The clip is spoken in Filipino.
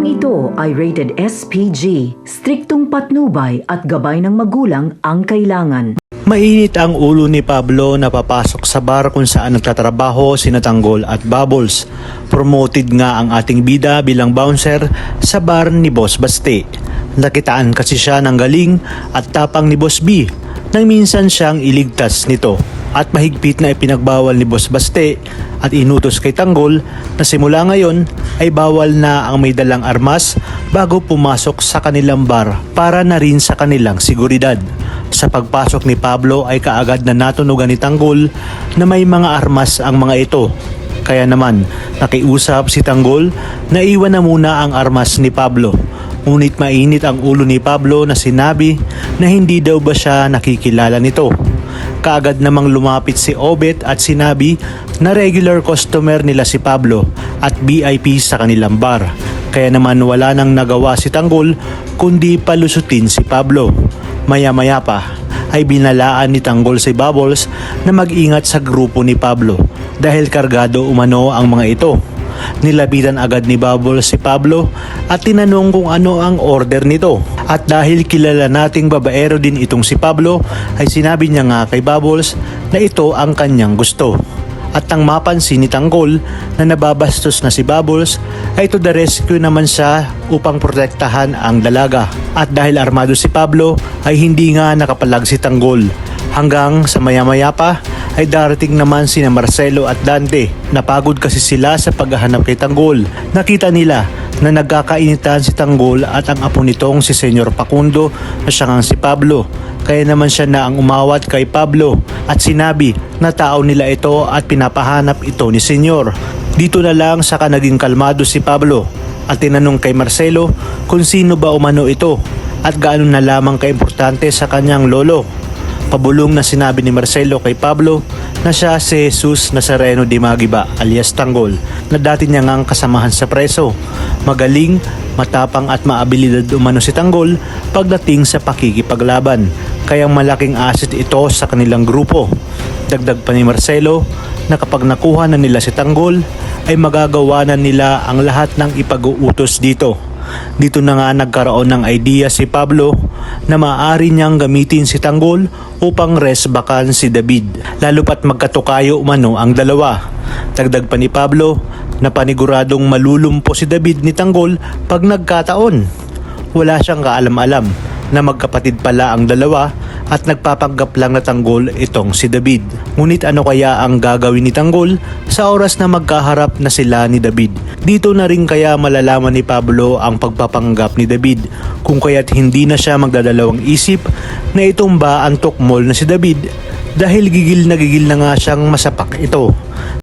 Tampang ito ay rated SPG, striktong patnubay at gabay ng magulang ang kailangan. Mainit ang ulo ni Pablo na papasok sa bar kung saan nagtatrabaho sina Tanggol at Bubbles. Promoted nga ang ating bida bilang bouncer sa bar ni Boss Baste. Nakitaan kasi siya ng galing at tapang ni Boss B nang minsan siyang iligtas nito. At mahigpit na ipinagbawal ni Boss Baste at inutos kay Tanggol na simula ngayon ay bawal na ang may dalang armas bago pumasok sa kanilang bar para na rin sa kanilang seguridad. Sa pagpasok ni Pablo ay kaagad na natunugan ni Tanggol na may mga armas ang mga ito. Kaya naman nakiusap si Tanggol na iwan na muna ang armas ni Pablo. Ngunit mainit ang ulo ni Pablo na sinabi na hindi daw ba siya nakikilala nito. Kaagad namang lumapit si Obet at sinabi na regular customer nila si Pablo at VIP sa kanilang bar. Kaya naman wala nang nagawa si Tanggol kundi palusutin si Pablo. Maya-maya pa ay binalaan ni Tanggol si Bubbles na mag-ingat sa grupo ni Pablo dahil kargado umano ang mga ito. Nilapitan agad ni Bubbles si Pablo at tinanong kung ano ang order nito. At dahil kilala nating babaero din itong si Pablo ay sinabi niya nga kay Bubbles na ito ang kanyang gusto. At nang mapansin ni Tanggol na nababastos na si Bubbles ay to the rescue naman siya upang protektahan ang dalaga. At dahil armado si Pablo ay hindi nga nakapalag si Tanggol. Hanggang sa maya-maya pa ay darating naman sina Marcelo at Dante. Napagod kasi sila sa paghahanap kay Tanggol. Nakita nila na nagkakainitan si Tanggol at ang apo nitong si Senyor Pacundo na siya ngang si Pablo. Kaya naman siya na ang umawat kay Pablo at sinabi na tao nila ito at pinapahanap ito ni Senyor. Dito na lang saka naging kalmado si Pablo at tinanong kay Marcelo kung sino ba umano ito at gaano na lamang kaimportante sa kanyang lolo. Pabulong na sinabi ni Marcelo kay Pablo na siya si Jesus Nazareno de Magiba alias Tanggol na dati niya ngang kasamahan sa preso. Magaling, matapang at maabilidad umano si Tanggol pagdating sa pakikipaglaban. Kaya malaking asset ito sa kanilang grupo. Dagdag pa ni Marcelo na kapag nakuha na nila si Tanggol ay magagawa na nila ang lahat ng ipag-uutos dito. Dito na nga nagkaroon ng idea si Pablo na maaari niyang gamitin si Tanggol upang resbakan si David. Lalo pat magkatukayo umano ang dalawa. Dagdag pa ni Pablo na paniguradong malulumpo si David ni Tanggol pag nagkataon. Wala siyang kaalam-alam na magkapatid pala ang dalawa at nagpapanggap lang na Tanggol itong si David. Ngunit ano kaya ang gagawin ni Tanggol sa oras na magkaharap na sila ni David? Dito na rin kaya malalaman ni Pablo ang pagpapanggap ni David kung kaya't hindi na siya magdadalawang isip na itumba ang tukmol na si David dahil gigil na nga siyang masapak ito.